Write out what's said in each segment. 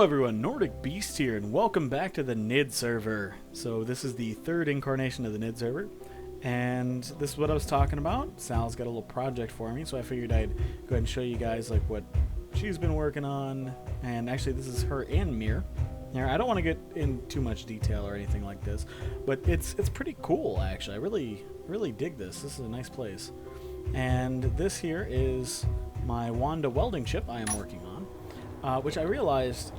Hello everyone, Nordic Beast here, and welcome back to the Nidd Server. So this is the third incarnation of the Nidd Server, and this is what I was talking about. Sal's got a little project for me, so I figured I'd go ahead and show you guys like what she's been working on. And actually this is her and Mir. Now, I don't want to get in too much detail or anything like this, but it's pretty cool actually. I really dig this. This is a nice place. And this here is my Wanda welding ship I am working on, which I realized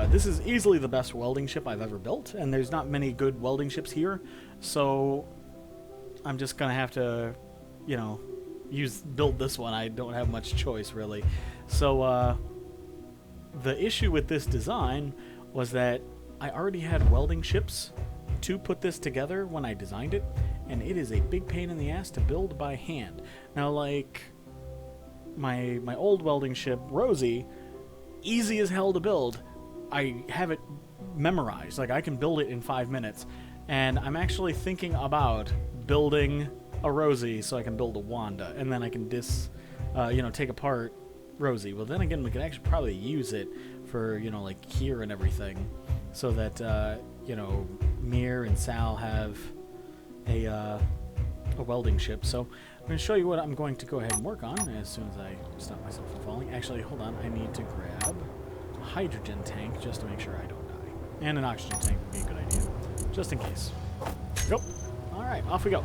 this is easily the best welding ship I've ever built, and there's not many good welding ships here, so I'm just gonna have to, you know, build this one. I don't have much choice really. So the issue with this design was that I already had welding ships to put this together when I designed it, and it is a big pain in the ass to build by hand. Now, like my old welding ship, Rosie, easy as hell to build. I have it memorized. Like, I can build it in 5 minutes, and I'm actually thinking about building a Rosie so I can build a Wanda, and then I can take apart Rosie. Well, then again, we could actually probably use it for, you know, like here and everything, so that Mir and Sal have a welding ship. So I'm going to show you what I'm going to go ahead and work on as soon as I stop myself from falling. Actually, hold on. I need to grab a hydrogen tank just to make sure I don't die. And an oxygen tank would be a good idea, just in case. Go. All right, off we go.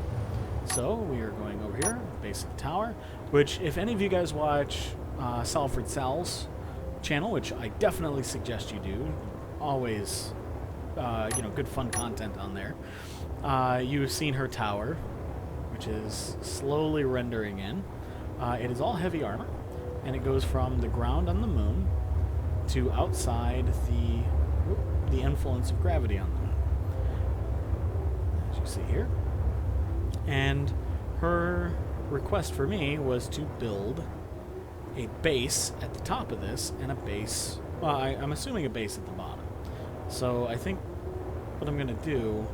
So we are going over here, base of the tower, which if any of you guys watch Salford Sal's channel, which I definitely suggest you do, always good fun content on there. You've seen her tower, which is slowly rendering in. It is all heavy armor, and it goes from the ground on the moon to outside the influence of gravity on the moon, as you see here. And her request for me was to build a base at the top of this and a base, well, I'm assuming a base at the bottom. So I think what I'm going to do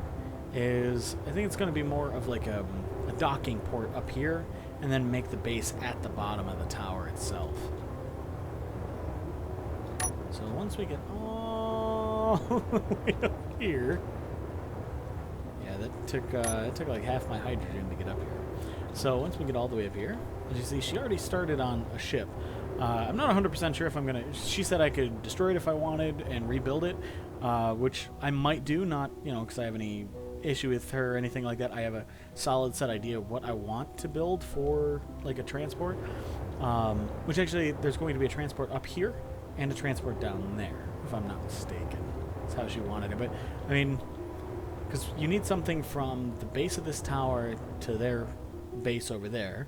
is, I think it's going to be more of like a docking port up here, and then make the base at the bottom of the tower itself. So once we get all the way up here, yeah, that took like half my hydrogen to get up here. So once we get all the way up here, as you see, she already started on a ship. I'm not 100% sure if I'm gonna. She said I could destroy it if I wanted and rebuild it, which I might do. Not, because I have any issue with her or anything like that. I have a solid set idea of what I want to build for like a transport, which actually there's going to be a transport up here and a transport down there, if I'm not mistaken. That's how she wanted it. But I mean, because you need something from the base of this tower to their base over there,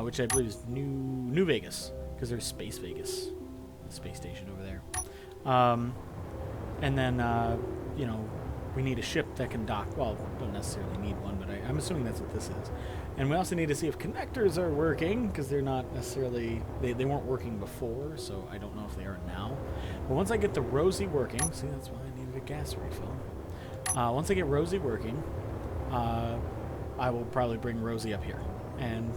which I believe is New Vegas, because there's Space Vegas, the space station over there. And then we need a ship that can dock. Well, don't necessarily need one, but I'm assuming that's what this is. And we also need to see if connectors are working, because they're not necessarily, they weren't working before, so I don't know if they are now. But once I get the Rosie working, see, that's why I needed a gas refill. Once I get Rosie working, I will probably bring Rosie up here and,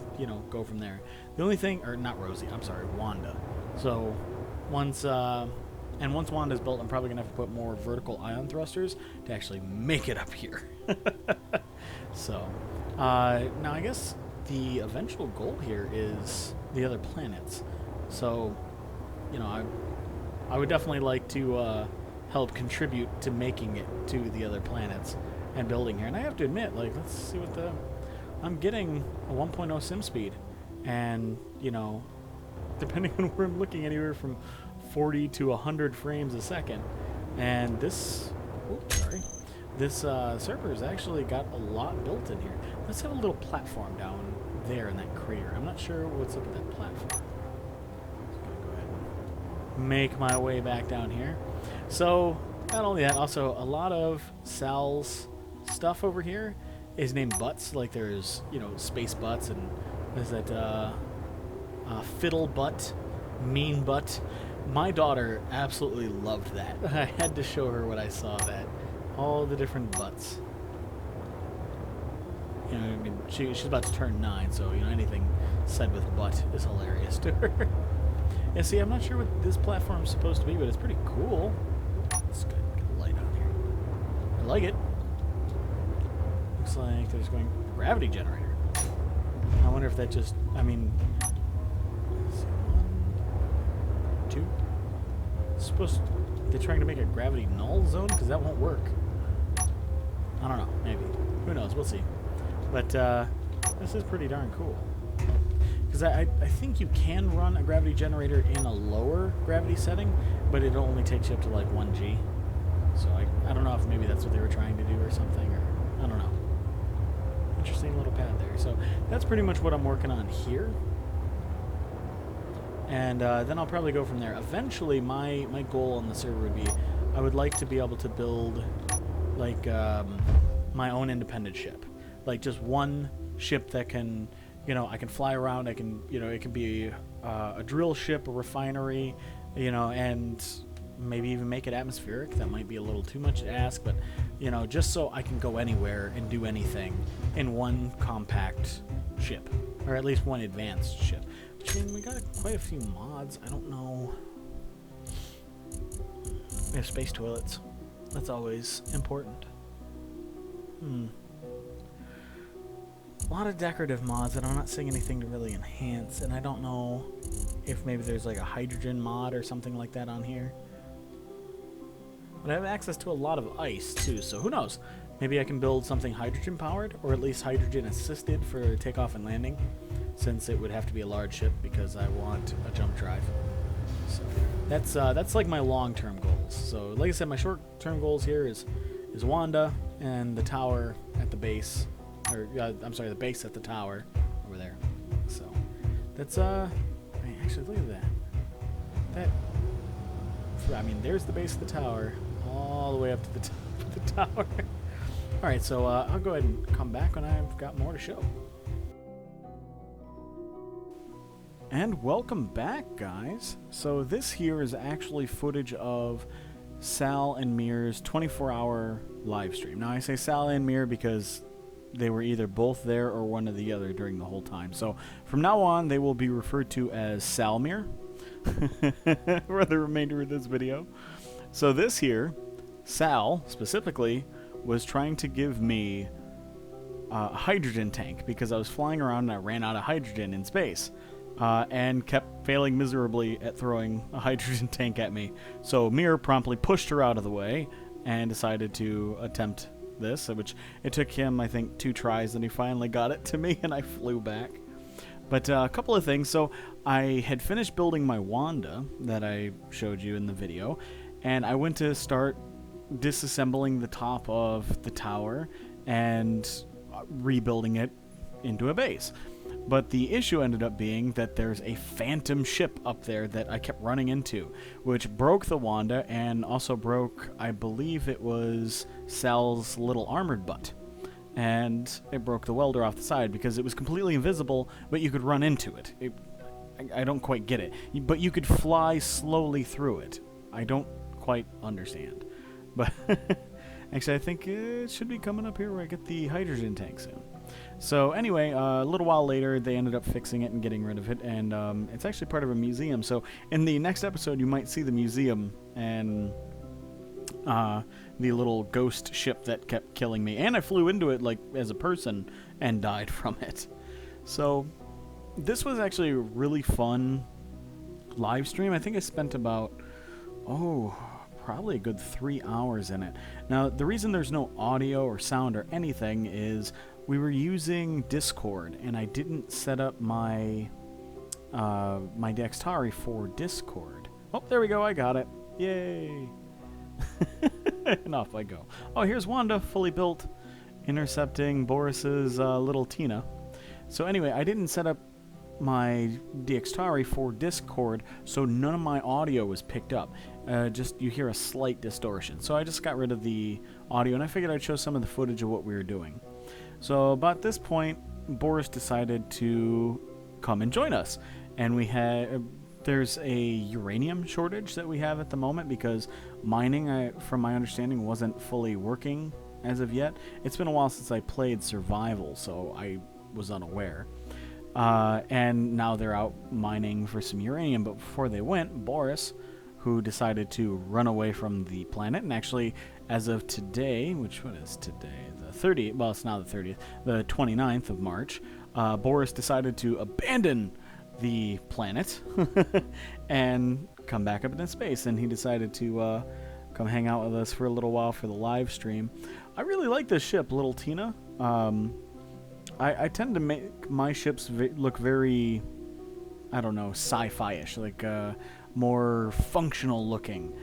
go from there. The only thing, or not Rosie, I'm sorry, Wanda. So once Wanda's built, I'm probably going to have to put more vertical ion thrusters to actually make it up here. So, now I guess the eventual goal here is the other planets. So, I would definitely like to help contribute to making it to the other planets and building here. And I have to admit, like, let's see what I'm getting a 1.0 sim speed. And, depending on where I'm looking, anywhere from 40 to 100 frames a second. And this server has actually got a lot built in here. Let's have a little platform down there in that crater. I'm not sure what's up with that platform. Just gonna go ahead and make my way back down here. So, not only that, also a lot of Sal's stuff over here is named Butts. Like there's, Space Butts, and there's that Fiddle Butt, Mean Butt. My daughter absolutely loved that. I had to show her when I saw that. All the different butts. She's about to turn 9, so, anything said with butt is hilarious to her. Yeah, see, I'm not sure what this platform is supposed to be, but it's pretty cool. Let's get a light on here. I like it. Looks like there's going gravity generator. I wonder if that just, I mean, let's see, 1, 2. It's supposed to, they're trying to make a gravity null zone because that won't work. I don't know, maybe. Who knows? We'll see. But this is pretty darn cool. Because I think you can run a gravity generator in a lower gravity setting, but it'll only take you up to like 1G. So I don't know if maybe that's what they were trying to do or something, or I don't know. Interesting little pad there. So that's pretty much what I'm working on here. And then I'll probably go from there. Eventually, my goal on the server would be, I would like to be able to build like my own independent ship. Like just one ship that can, you know, I can fly around, I can, you know, it can be a drill ship, a refinery, you know, and maybe even make it atmospheric. That might be a little too much to ask, but, you know, just so I can go anywhere and do anything in one compact ship, or at least one advanced ship. Which, I mean, we got quite a few mods. I don't know. We have space toilets. That's always important. A lot of decorative mods, and I'm not seeing anything to really enhance, and I don't know if maybe there's like a hydrogen mod or something like that on here. But I have access to a lot of ice too, so who knows? Maybe I can build something hydrogen powered, or at least hydrogen assisted for takeoff and landing, since it would have to be a large ship because I want a jump drive. So that's like my long-term goals. So like I said, my short-term goals here is Wanda and the tower at the base. Or, I'm sorry, the base at the tower over there. So, that's, actually, look at that. I mean, there's the base of the tower, all the way up to the top of the tower. Alright, so, I'll go ahead and come back when I've got more to show. And welcome back, guys. So, this here is actually footage of Sal and Mir's 24-hour live stream. Now, I say Sal and Mir because they were either both there or one or the other during the whole time. So from now on, they will be referred to as Salmir for the remainder of this video. So this here, Sal specifically, was trying to give me a hydrogen tank because I was flying around and I ran out of hydrogen in space and kept failing miserably at throwing a hydrogen tank at me. So Mir promptly pushed her out of the way and decided to attempt this, which it took him, I think, 2 tries, and he finally got it to me, and I flew back. But a couple of things. So I had finished building my Wanda that I showed you in the video, and I went to start disassembling the top of the tower and rebuilding it into a base. But the issue ended up being that there's a phantom ship up there that I kept running into, which broke the Wanda and also broke, I believe it was Sal's little armored butt. And it broke the welder off the side because it was completely invisible, but you could run into it. I don't quite get it. But you could fly slowly through it. I don't quite understand. But actually, I think it should be coming up here where I get the hydrogen tank soon. So anyway, a little while later, they ended up fixing it and getting rid of it, and it's actually part of a museum. So in the next episode, you might see the museum and the little ghost ship that kept killing me. And I flew into it like as a person and died from it. So this was actually a really fun live stream. I think I spent about, probably a good 3 hours in it. Now, the reason there's no audio or sound or anything is we were using Discord, and I didn't set up my my Dextari for Discord. Oh, there we go. I got it. Yay. And off I go. Oh, here's Wanda, fully built, intercepting Boris's little Tina. So anyway, I didn't set up my Dextari for Discord, so none of my audio was picked up. Just you hear a slight distortion. So I just got rid of the audio, and I figured I'd show some of the footage of what we were doing. So about this point, Boris decided to come and join us, and we had there's a uranium shortage that we have at the moment because mining, from my understanding, wasn't fully working as of yet. It's been a while since I played Survival, so I was unaware. And now they're out mining for some uranium. But before they went, Boris, who decided to run away from the planet, and actually, as of today, what is today? The 30th, well, it's now the 30th, the 29th of March, Boris decided to abandon the planet and come back up into space, and he decided to come hang out with us for a little while for the live stream. I really like this ship, Little Tina. I tend to make my ships look very, I don't know, sci-fi-ish, like more functional looking.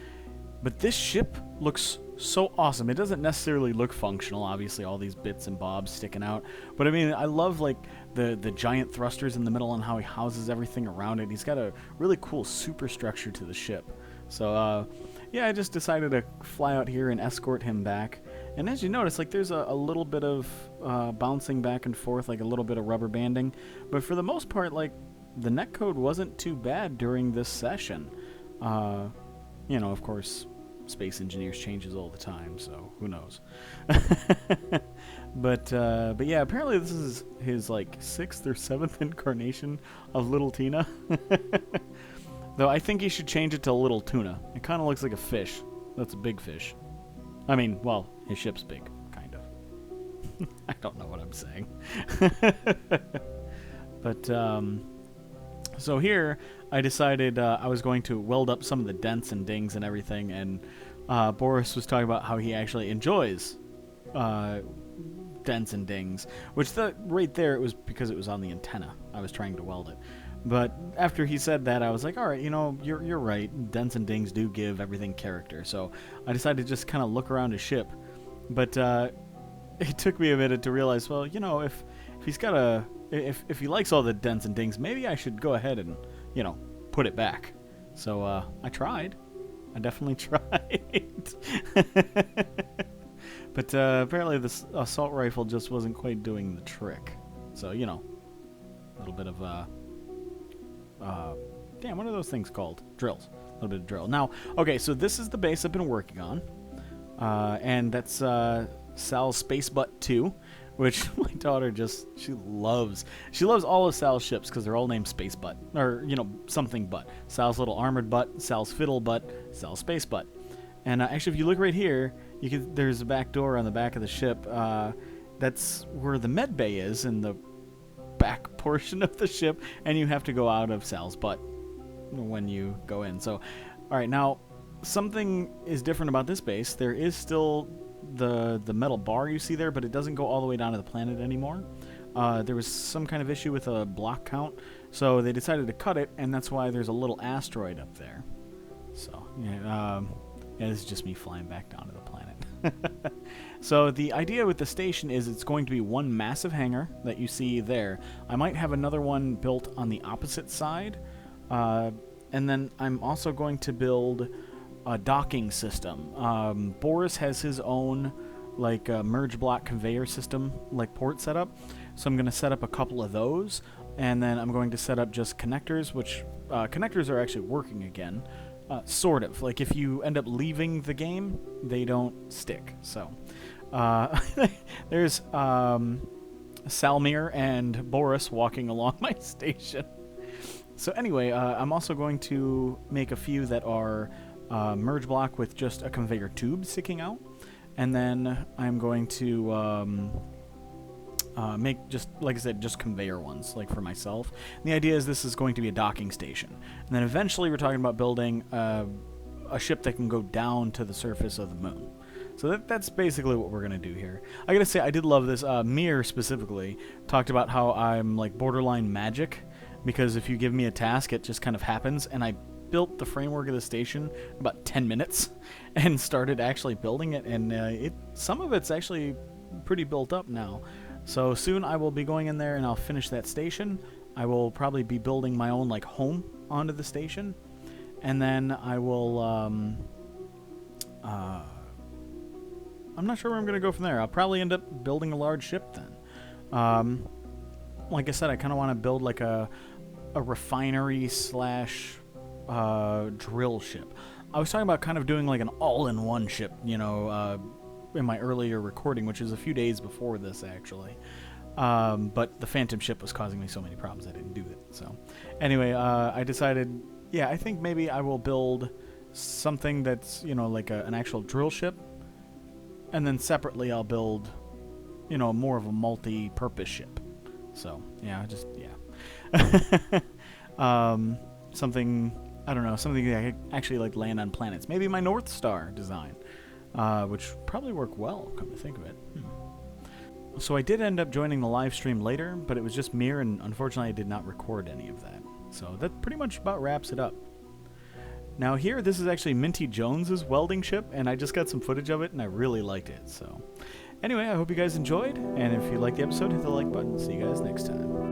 But this ship looks so awesome. It doesn't necessarily look functional, obviously, all these bits and bobs sticking out. But I mean, I love like the giant thrusters in the middle and how he houses everything around it. He's got a really cool superstructure to the ship. So yeah, I just decided to fly out here and escort him back. And as you notice, like there's a little bit of bouncing back and forth, like a little bit of rubber banding. But for the most part, like the netcode wasn't too bad during this session. You know, of course, Space Engineers changes all the time, so who knows. But yeah, apparently this is his like 6th or 7th incarnation of Little Tina. Though I think he should change it to Little Tuna. It kind of looks like a fish. That's a big fish. I mean, well, his ship's big, kind of. I don't know what I'm saying. But, so here, I decided I was going to weld up some of the dents and dings and everything, and Boris was talking about how he actually enjoys dents and dings, which right there, it was because it was on the antenna. I was trying to weld it. But after he said that, I was like, all right, you know, you're right. Dents and dings do give everything character. So I decided to just kind of look around his ship. But it took me a minute to realize, well, you know, if he's got if he likes all the dents and dings, maybe I should go ahead and, you know, put it back. So I tried. I definitely tried. But apparently this assault rifle just wasn't quite doing the trick. So, you know, a little bit of damn, what are those things called? Drills. A little bit of drill. Now, okay, so this is the base I've been working on. And that's Sal's Space Butt 2, which my daughter she loves all of Sal's ships because they're all named Space Butt. Or, you know, something butt. Sal's Little Armored Butt, Sal's Fiddle Butt, Sal's Space Butt. And actually, if you look right here, there's a back door on the back of the ship. That's where the med bay is in the back portion of the ship, and you have to go out of Sal's butt when you go in. So, all right, now something is different about this base. There is still the metal bar you see there, but it doesn't go all the way down to the planet anymore. There was some kind of issue with a block count, so they decided to cut it, and that's why there's a little asteroid up there. So, yeah, this is just me flying back down to the planet. So the idea with the station is it's going to be one massive hangar that you see there. I might have another one built on the opposite side. And then I'm also going to build a docking system. Boris has his own like merge block conveyor system like port setup. So I'm going to set up a couple of those. And then I'm going to set up just connectors, which connectors are actually working again. Sort of. Like, if you end up leaving the game, they don't stick. So, there's Salmir and Boris walking along my station. So anyway, I'm also going to make a few that are merge block with just a conveyor tube sticking out. And then I'm going to make, just like I said, just conveyor ones, like for myself. And the idea is this is going to be a docking station. And then eventually we're talking about building a ship that can go down to the surface of the moon. So that's basically what we're going to do here. I gotta say, I did love this. Mir specifically talked about how I'm like borderline magic, because if you give me a task, it just kind of happens. And I built the framework of the station in about 10 minutes and started actually building it. And some of it's actually pretty built up now. So soon I will be going in there and I'll finish that station. I will probably be building my own like home onto the station. And then I will, I'm not sure where I'm going to go from there. I'll probably end up building a large ship then. Like I said, I kind of want to build like a refinery slash drill ship. I was talking about kind of doing like an all-in-one ship, you know, in my earlier recording, which is a few days before this, actually. But the Phantom ship was causing me so many problems I didn't do it. So anyway, I decided, yeah, I think maybe I will build something that's, you know, like an actual drill ship. And then separately I'll build, you know, more of a multi-purpose ship. So, yeah, just, yeah. Something, I don't know, something that I could actually, like, land on planets. Maybe my North Star design, which probably work well, come to think of it. So I did end up joining the live stream later, but it was just Mir, and unfortunately I did not record any of that. So that pretty much about wraps it up. Now here, this is actually Minty Jones's welding ship, and I just got some footage of it, and I really liked it. So anyway, I hope you guys enjoyed, and if you liked the episode, hit the like button. See you guys next time.